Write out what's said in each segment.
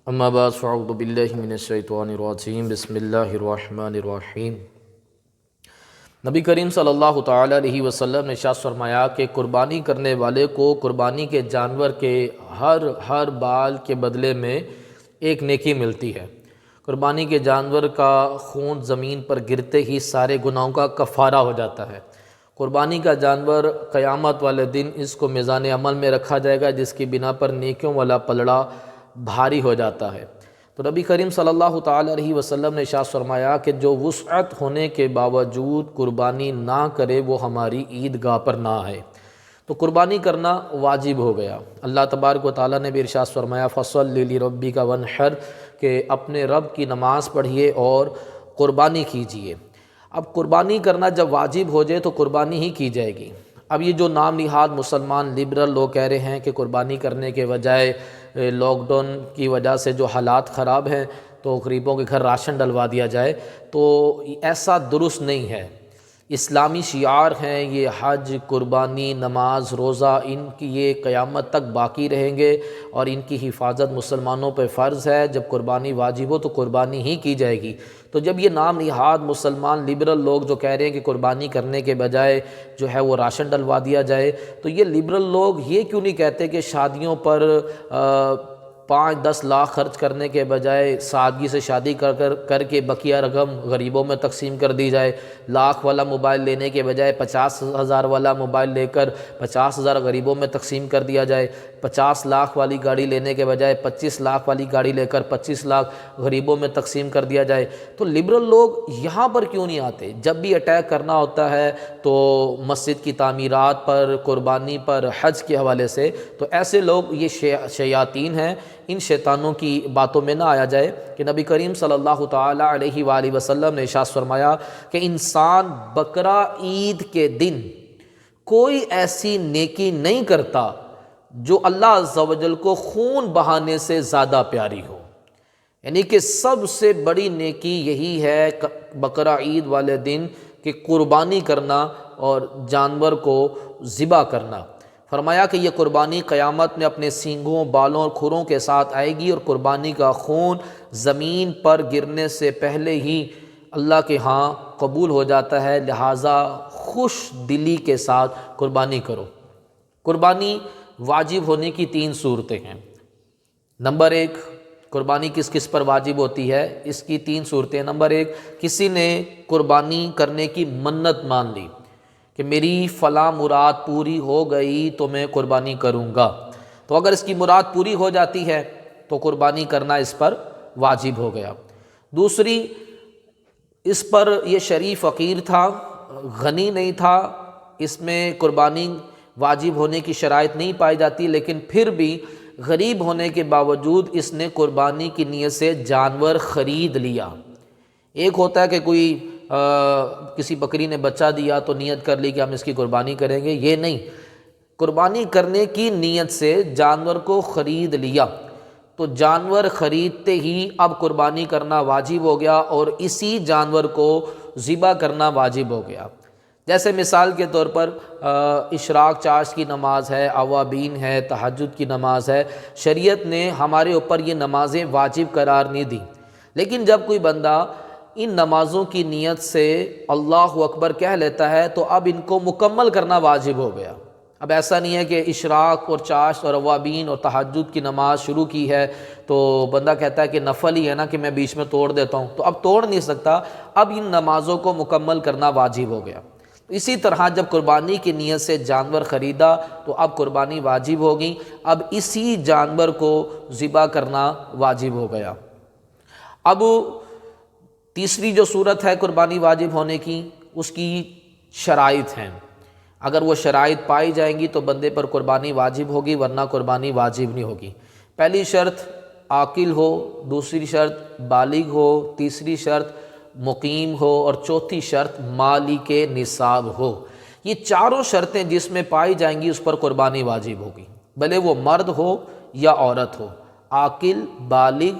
اما بعد فاعوذ باللہ من الشیطان الرجیم بسم اللہ الرحمن الرحیم۔ نبی کریم صلی اللہ تعالیٰ علیہ وسلم نے ارشاد فرمایا کہ قربانی کرنے والے کو قربانی کے جانور کے ہر بال کے بدلے میں ایک نیکی ملتی ہے۔ قربانی کے جانور کا خون زمین پر گرتے ہی سارے گناہوں کا کفارہ ہو جاتا ہے۔ قربانی کا جانور قیامت والے دن اس کو میزان عمل میں رکھا جائے گا، جس کی بنا پر نیکیوں والا پلڑا بھاری ہو جاتا ہے۔ تو نبی کریم صلی اللہ تعالیٰ علیہ وسلم نے ارشاد فرمایا کہ جو وسعت ہونے کے باوجود قربانی نہ کرے وہ ہماری عیدگاہ پر نہ آئے۔ تو قربانی کرنا واجب ہو گیا۔ اللہ تبارک و تعالیٰ نے بھی ارشاد فرمایا فَصَلِّ لِرَبِّكَ وَانْحَرْ، کہ اپنے رب کی نماز پڑھیے اور قربانی کیجیے۔ اب قربانی کرنا جب واجب ہو جائے تو قربانی ہی کی جائے گی۔ اب یہ جو نام نہاد مسلمان لبرل لوگ کہہ رہے ہیں کہ قربانی کرنے کے بجائے لاک ڈاؤن کی وجہ سے جو حالات خراب ہیں تو غریبوں کے گھر راشن ڈلوا دیا جائے، تو ایسا درست نہیں ہے۔ اسلامی شعار ہیں یہ حج، قربانی، نماز، روزہ، ان کی یہ قیامت تک باقی رہیں گے اور ان کی حفاظت مسلمانوں پہ فرض ہے۔ جب قربانی واجب ہو تو قربانی ہی کی جائے گی۔ تو جب یہ نام نہاد مسلمان لبرل لوگ جو کہہ رہے ہیں کہ قربانی کرنے کے بجائے جو ہے وہ راشن ڈلوا دیا جائے، تو یہ لبرل لوگ یہ کیوں نہیں کہتے کہ شادیوں پر 5-10 لاکھ خرچ کرنے کے بجائے سادگی سے شادی کر کے بقیہ رقم غریبوں میں تقسیم کر دی جائے؟ لاکھ والا موبائل لینے کے بجائے 50,000 والا موبائل لے کر 50,000 غریبوں میں تقسیم کر دیا جائے۔ 50 لاکھ والی گاڑی لینے کے بجائے 25 لاکھ والی گاڑی لے کر 25 لاکھ غریبوں میں تقسیم کر دیا جائے۔ تو لبرل لوگ یہاں پر کیوں نہیں آتے؟ جب بھی اٹیک کرنا ہوتا ہے تو مسجد کی تعمیرات پر، قربانی پر، حج کے حوالے سے، تو ایسے لوگ یہ شیاطین ہیں، ان شیطانوں کی باتوں میں نہ آیا جائے۔ کہ نبی کریم صلی اللہ تعالیٰ علیہ وآلہ وسلم نے ارشاد فرمایا کہ انسان بقرہ عید کے دن کوئی ایسی نیکی نہیں کرتا جو اللہ عز و جل کو خون بہانے سے زیادہ پیاری ہو۔ یعنی کہ سب سے بڑی نیکی یہی ہے بقرہ عید والے دن کہ قربانی کرنا اور جانور کو ذبح کرنا۔ فرمایا کہ یہ قربانی قیامت میں اپنے سینگوں، بالوں اور کھروں کے ساتھ آئے گی، اور قربانی کا خون زمین پر گرنے سے پہلے ہی اللہ کے ہاں قبول ہو جاتا ہے، لہٰذا خوش دلی کے ساتھ قربانی کرو۔ قربانی واجب ہونے کی 3 صورتیں ہیں۔ نمبر 1، قربانی کس کس پر واجب ہوتی ہے؟ اس کی 3 صورتیں۔ نمبر 1، کسی نے قربانی کرنے کی منت مان لی کہ میری فلاں مراد پوری ہو گئی تو میں قربانی کروں گا، تو اگر اس کی مراد پوری ہو جاتی ہے تو قربانی کرنا اس پر واجب ہو گیا۔ دوسری، اس پر یہ شریف فقیر تھا، غنی نہیں تھا، اس میں قربانی واجب ہونے کی شرائط نہیں پائی جاتی، لیکن پھر بھی غریب ہونے کے باوجود اس نے قربانی کی نیت سے جانور خرید لیا۔ ایک ہوتا ہے کہ کوئی کسی بکری نے بچہ دیا تو نیت کر لی کہ ہم اس کی قربانی کریں گے، یہ نہیں، قربانی کرنے کی نیت سے جانور کو خرید لیا، تو جانور خریدتے ہی اب قربانی کرنا واجب ہو گیا اور اسی جانور کو ذبح کرنا واجب ہو گیا۔ جیسے مثال کے طور پر اشراق چاش کی نماز ہے، اوابین ہے، تہجد کی نماز ہے، شریعت نے ہمارے اوپر یہ نمازیں واجب قرار نہیں دی، لیکن جب کوئی بندہ ان نمازوں کی نیت سے اللہ اکبر کہہ لیتا ہے تو اب ان کو مکمل کرنا واجب ہو گیا۔ اب ایسا نہیں ہے کہ اشراق اور چاشت اور اوابین اور تہجد کی نماز شروع کی ہے تو بندہ کہتا ہے کہ نفل ہی ہے نا کہ میں بیچ میں توڑ دیتا ہوں، تو اب توڑ نہیں سکتا، اب ان نمازوں کو مکمل کرنا واجب ہو گیا۔ اسی طرح جب قربانی کی نیت سے جانور خریدا تو اب قربانی واجب ہوگی، اب اسی جانور کو ذبح کرنا واجب ہو گیا۔ اب تیسری جو صورت ہے قربانی واجب ہونے کی، اس کی شرائط ہیں۔ اگر وہ شرائط پائی جائیں گی تو بندے پر قربانی واجب ہوگی، ورنہ قربانی واجب نہیں ہوگی۔ پہلی شرط عاقل ہو، دوسری شرط بالغ ہو، تیسری شرط مقیم ہو، اور چوتھی شرط مالک نصاب ہو۔ یہ چاروں شرطیں جس میں پائی جائیں گی اس پر قربانی واجب ہوگی، بھلے وہ مرد ہو یا عورت ہو، عاقل، بالغ،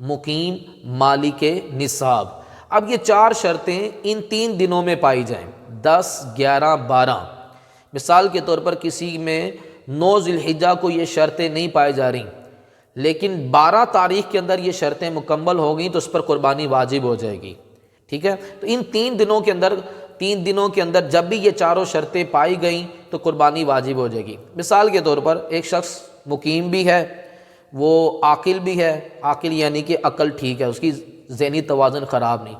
مقیم، مالک نصاب۔ اب یہ 4 شرطیں ان 3 دنوں میں پائی جائیں، 10، 11، 12۔ مثال کے طور پر کسی میں 9 ذی الحجہ کو یہ شرطیں نہیں پائی جا رہی، لیکن 12 تاریخ کے اندر یہ شرطیں مکمل ہو گئیں تو اس پر قربانی واجب ہو جائے گی، ٹھیک ہے۔ تو ان 3 دنوں کے اندر جب بھی یہ چاروں شرطیں پائی گئیں تو قربانی واجب ہو جائے گی۔ مثال کے طور پر ایک شخص مقیم بھی ہے، وہ عاقل بھی ہے، عاقل یعنی کہ عقل ٹھیک ہے، اس کی ذہنی توازن خراب نہیں۔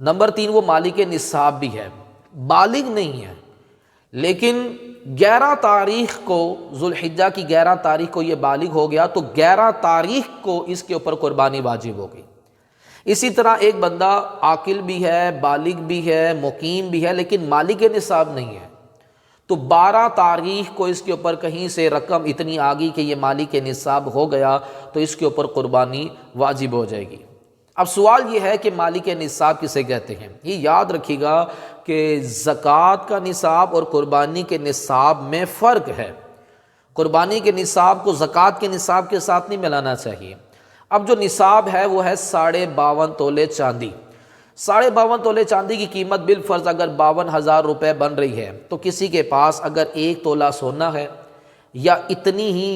نمبر 3 وہ مالک نصاب بھی ہے، بالغ نہیں ہے، لیکن 11 تاریخ کو، ذوالحجہ کی 11 تاریخ کو یہ بالغ ہو گیا تو 11 تاریخ کو اس کے اوپر قربانی واجب ہو گئی۔ اسی طرح ایک بندہ عاقل بھی ہے، بالغ بھی ہے، مقیم بھی ہے، لیکن مالک نصاب نہیں ہے، تو 12 تاریخ کو اس کے اوپر کہیں سے رقم اتنی آ گئی کہ یہ مالک نصاب ہو گیا تو اس کے اوپر قربانی واجب ہو جائے گی۔ اب سوال یہ ہے کہ مالک نصاب کسے کہتے ہیں؟ یہ یاد رکھیے گا کہ زکوٰۃ کا نصاب اور قربانی کے نصاب میں فرق ہے۔ قربانی کے نصاب کو زکوٰۃ کے نصاب کے ساتھ نہیں ملانا چاہیے۔ اب جو نصاب ہے وہ ہے 52.5 تولے چاندی۔ 52.5 تولے چاندی کی قیمت بالفرض اگر 52,000 روپے بن رہی ہے تو کسی کے پاس اگر 1 تولہ سونا ہے یا اتنی ہی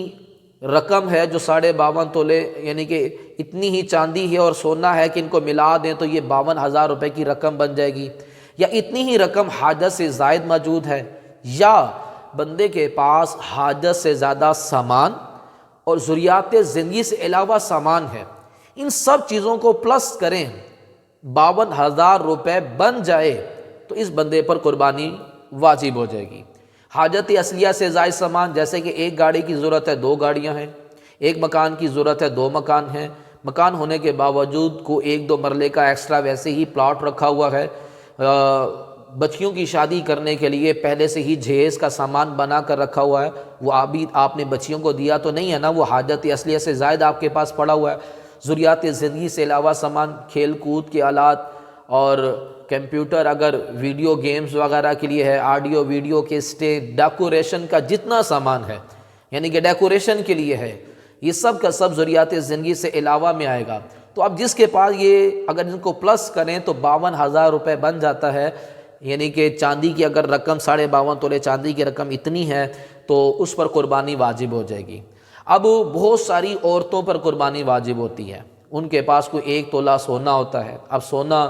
رقم ہے جو 52.5 تولے یعنی کہ اتنی ہی چاندی ہے اور سونا ہے کہ ان کو ملا دیں تو یہ 52,000 روپے کی رقم بن جائے گی، یا اتنی ہی رقم حاجت سے زائد موجود ہے، یا بندے کے پاس حاجت سے زیادہ سامان اور ضروریات زندگی سے علاوہ سامان ہے، ان سب چیزوں کو پلس کریں 52,000 روپے بن جائے تو اس بندے پر قربانی واجب ہو جائے گی۔ حاجت اصلیہ سے زائد سامان، جیسے کہ ایک گاڑی کی ضرورت ہے 2 گاڑیاں ہیں، ایک مکان کی ضرورت ہے 2 مکان ہیں، مکان ہونے کے باوجود کو 1-2 مرلے کا ایکسٹرا ویسے ہی پلاٹ رکھا ہوا ہے، بچیوں کی شادی کرنے کے لیے پہلے سے ہی جہیز کا سامان بنا کر رکھا ہوا ہے، وہ ابھی آپ نے بچیوں کو دیا تو نہیں ہے نا، وہ حاجت اصلیہ سے زائد آپ کے پاس پڑا ہوا ہے۔ ضروریات زندگی سے علاوہ سامان، کھیل کود کے آلات اور کمپیوٹر اگر ویڈیو گیمز وغیرہ کے لیے ہے، آڈیو ویڈیو کے ڈیکوریشن کا جتنا سامان ہے یعنی کہ ڈیکوریشن کے لیے ہے، یہ سب کا سب ضروریات زندگی سے علاوہ میں آئے گا۔ تو اب جس کے پاس یہ اگر ان کو پلس کریں تو 52,000 روپے بن جاتا ہے، یعنی کہ چاندی کی اگر رقم 52.5 تولے چاندی کی رقم اتنی ہے تو اس پر قربانی واجب ہو جائے گی۔ اب بہت ساری عورتوں پر قربانی واجب ہوتی ہے، ان کے پاس کوئی 1 تولہ سونا ہوتا ہے، اب سونا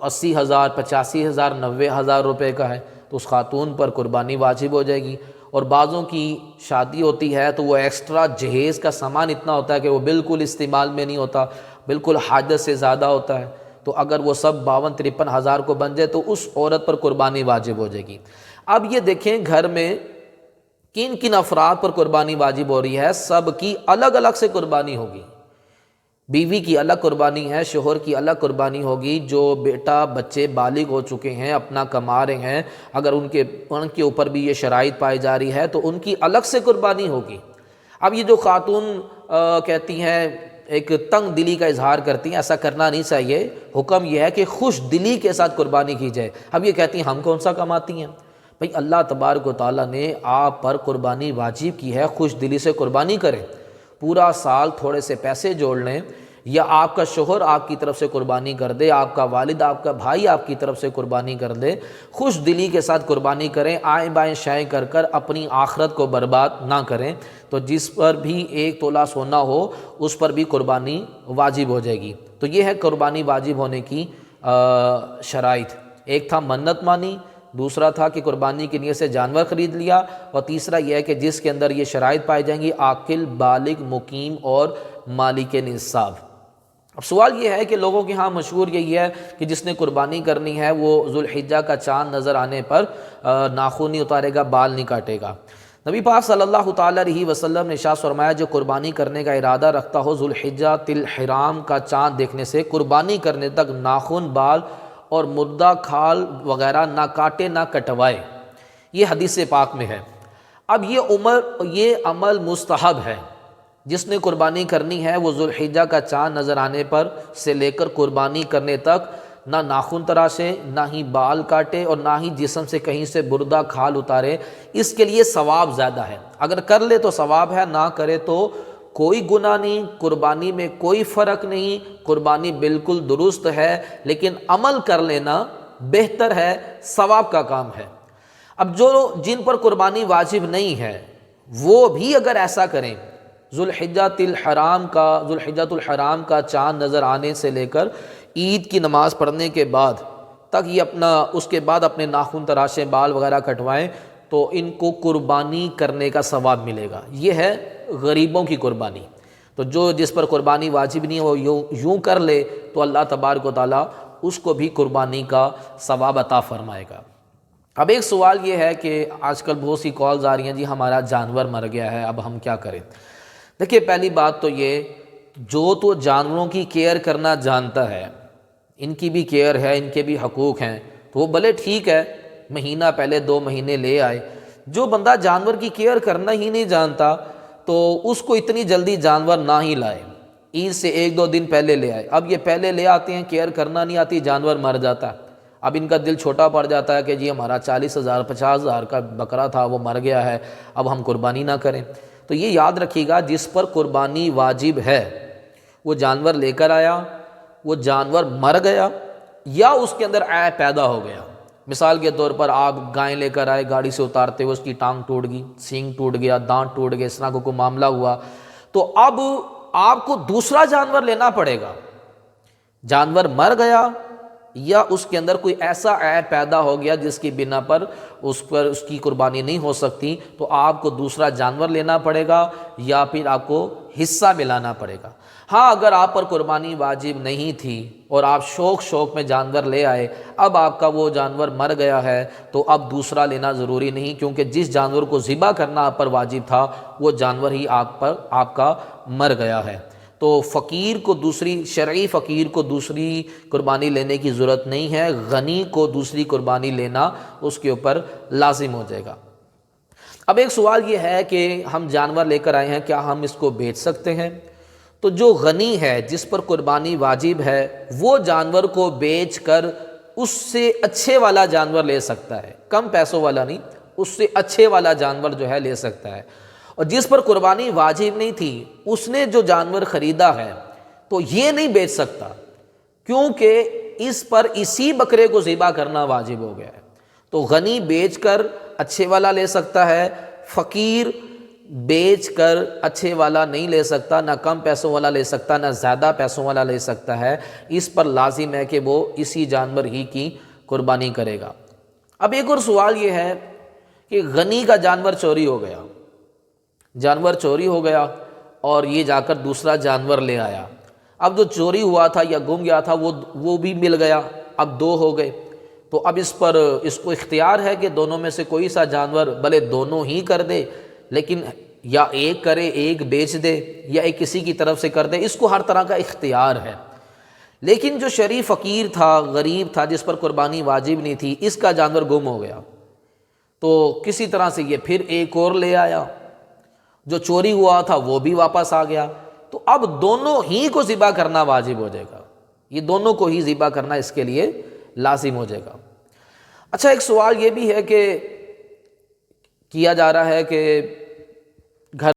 80,000 85,000 90,000 روپے کا ہے تو اس خاتون پر قربانی واجب ہو جائے گی۔ اور بعضوں کی شادی ہوتی ہے تو وہ ایکسٹرا جہیز کا سامان اتنا ہوتا ہے کہ وہ بالکل استعمال میں نہیں ہوتا، بالکل حاجت سے زیادہ ہوتا ہے، تو اگر وہ سب 52-53 ہزار کو بن جائے تو اس عورت پر قربانی واجب ہو جائے گی۔ اب یہ دیکھیں گھر میں کن کن افراد پر قربانی واجب ہو رہی ہے، سب کی الگ الگ سے قربانی ہوگی۔ بیوی کی الگ قربانی ہے، شوہر کی الگ قربانی ہوگی، جو بیٹا بچے بالغ ہو چکے ہیں اپنا کما رہے ہیں، اگر ان کے اوپر بھی یہ شرائط پائی جا رہی ہے تو ان کی الگ سے قربانی ہوگی۔ اب یہ جو خاتون کہتی ہیں، ایک تنگ دلی کا اظہار کرتی ہیں، ایسا کرنا نہیں چاہیے، حکم یہ ہے کہ خوش دلی کے ساتھ قربانی کی جائے۔ اب یہ کہتی ہیں ہم کون سا کماتی ہیں؟ بھئی اللہ تبارک و تعالیٰ نے آپ پر قربانی واجب کی ہے، خوش دلی سے قربانی کریں، پورا سال تھوڑے سے پیسے جوڑ لیں، یا آپ کا شوہر آپ کی طرف سے قربانی کر دے، آپ کا والد، آپ کا بھائی آپ کی طرف سے قربانی کر دے، خوش دلی کے ساتھ قربانی کریں، آئیں بائیں شائیں کر کر اپنی آخرت کو برباد نہ کریں۔ تو جس پر بھی 1 تولہ سونا ہو اس پر بھی قربانی واجب ہو جائے گی۔ تو یہ ہے قربانی واجب ہونے کی شرائط۔ ایک تھا منت مانی، دوسرا تھا کہ قربانی کی نیت سے جانور خرید لیا، اور تیسرا یہ ہے کہ جس کے اندر یہ شرائط پائی جائیں گی، عاقل، بالغ، مقیم اور مالک نصاب۔ اب سوال یہ ہے کہ لوگوں کے ہاں مشہور یہی ہے کہ جس نے قربانی کرنی ہے وہ ذوالحجہ کا چاند نظر آنے پر ناخن نہیں اتارے گا، بال نہیں کاٹے گا۔ نبی پاک صلی اللہ تعالیٰ علیہ وسلم نے ارشاد فرمایا، جو قربانی کرنے کا ارادہ رکھتا ہو ذوالحجہ الحرام کا چاند دیکھنے سے قربانی کرنے تک ناخن، بال اور مردہ کھال وغیرہ نہ کاٹے نہ کٹوائے۔ یہ حدیث پاک میں ہے۔ اب یہ عمل مستحب ہے، جس نے قربانی کرنی ہے وہ ذوالحجہ کا چاند نظر آنے پر سے لے کر قربانی کرنے تک نہ ناخن تراشے، نہ ہی بال کاٹے، اور نہ ہی جسم سے کہیں سے بردہ کھال اتارے۔ اس کے لیے ثواب زیادہ ہے، اگر کر لے تو ثواب ہے، نہ کرے تو کوئی گناہ نہیں، قربانی میں کوئی فرق نہیں، قربانی بالکل درست ہے، لیکن عمل کر لینا بہتر ہے، ثواب کا کام ہے۔ اب جن پر قربانی واجب نہیں ہے وہ بھی اگر ایسا کریں، ذوالحجۃ الحرام کا چاند نظر آنے سے لے کر عید کی نماز پڑھنے کے بعد تک یہ اس کے بعد اپنے ناخن تراشیں، بال وغیرہ کٹوائیں تو ان کو قربانی کرنے کا ثواب ملے گا۔ یہ ہے غریبوں کی قربانی۔ تو جس پر قربانی واجب نہیں وہ یوں کر لے تو اللہ تبارک و تعالیٰ اس کو بھی قربانی کا ثواب عطا فرمائے گا۔ اب ایک سوال یہ ہے کہ آج کل بہت سی کالز آ رہی ہیں، جی ہمارا جانور مر گیا ہے، اب ہم کیا کریں؟ دیکھیے، پہلی بات تو یہ، جو تو جانوروں کی کیئر کرنا جانتا ہے، ان کی بھی کیئر ہے، ان کے بھی حقوق ہیں، تو وہ بھلے ٹھیک ہے مہینہ پہلے 2 مہینے لے آئے۔ جو بندہ جانور کی کیئر کرنا ہی نہیں جانتا تو اس کو اتنی جلدی جانور نہ ہی لائے، عید سے 1-2 دن پہلے لے آئے۔ اب یہ پہلے لے آتے ہیں، کیئر کرنا نہیں آتی، جانور مر جاتا ہے۔ اب ان کا دل چھوٹا پڑ جاتا ہے کہ جی ہمارا 40,000 50,000 کا بکرا تھا، وہ مر گیا ہے، اب ہم قربانی نہ کریں۔ تو یہ یاد رکھیے گا، جس پر قربانی واجب ہے وہ جانور لے کر آیا، وہ جانور مر گیا یا اس کے اندر عیب پیدا ہو گیا۔ مثال کے طور پر آپ گائے لے کر آئے، گاڑی سے اتارتے ہوئے اس کی ٹانگ ٹوٹ گئی، سینگ ٹوٹ گیا، دانت ٹوٹ گئے، اس طرح کا کوئی معاملہ ہوا، تو اب آپ کو دوسرا جانور لینا پڑے گا۔ جانور مر گیا یا اس کے اندر کوئی ایسا عیب پیدا ہو گیا جس کی بنا پر اس کی قربانی نہیں ہو سکتی، تو آپ کو دوسرا جانور لینا پڑے گا یا پھر آپ کو حصہ ملانا پڑے گا۔ ہاں، اگر آپ پر قربانی واجب نہیں تھی اور آپ شوق میں جانور لے آئے، اب آپ کا وہ جانور مر گیا ہے تو اب دوسرا لینا ضروری نہیں، کیونکہ جس جانور کو ذبح کرنا آپ پر واجب تھا وہ جانور ہی آپ کا مر گیا ہے۔ تو شرعی فقیر کو دوسری قربانی لینے کی ضرورت نہیں ہے، غنی کو دوسری قربانی لینا اس کے اوپر لازم ہو جائے گا۔ اب ایک سوال یہ ہے کہ ہم جانور لے کر آئے ہیں، کیا ہم اس کو بیچ سکتے ہیں؟ تو جو غنی ہے، جس پر قربانی واجب ہے، وہ جانور کو بیچ کر اس سے اچھے والا جانور لے سکتا ہے، کم پیسوں والا نہیں، اس سے اچھے والا جانور جو ہے لے سکتا ہے۔ اور جس پر قربانی واجب نہیں تھی اس نے جو جانور خریدا ہے تو یہ نہیں بیچ سکتا، کیونکہ اس پر اسی بکرے کو ذبح کرنا واجب ہو گیا ہے۔ تو غنی بیچ کر اچھے والا لے سکتا ہے، فقیر بیچ کر اچھے والا نہیں لے سکتا، نہ کم پیسوں والا لے سکتا، نہ زیادہ پیسوں والا لے سکتا ہے۔ اس پر لازم ہے کہ وہ اسی جانور ہی کی قربانی کرے گا۔ اب ایک اور سوال یہ ہے کہ غنی کا جانور چوری ہو گیا، اور یہ جا کر دوسرا جانور لے آیا۔ اب جو چوری ہوا تھا یا گم گیا تھا وہ بھی مل گیا، اب 2 ہو گئے۔ تو اب اس کو اختیار ہے کہ دونوں میں سے کوئی سا جانور، بھلے دونوں ہی کر دے، لیکن یا ایک کرے، ایک بیچ دے، یا ایک کسی کی طرف سے کر دے، اس کو ہر طرح کا اختیار ہے۔ لیکن جو شریف فقیر تھا، غریب تھا، جس پر قربانی واجب نہیں تھی، اس کا جانور گم ہو گیا، تو کسی طرح سے یہ پھر ایک اور لے آیا، جو چوری ہوا تھا وہ بھی واپس آ گیا، تو اب دونوں ہی کو ذبح کرنا واجب ہو جائے گا، یہ دونوں کو ہی ذبح کرنا اس کے لیے لازم ہو جائے گا۔ اچھا، ایک سوال یہ بھی ہے کہ کیا جا رہا ہے کہ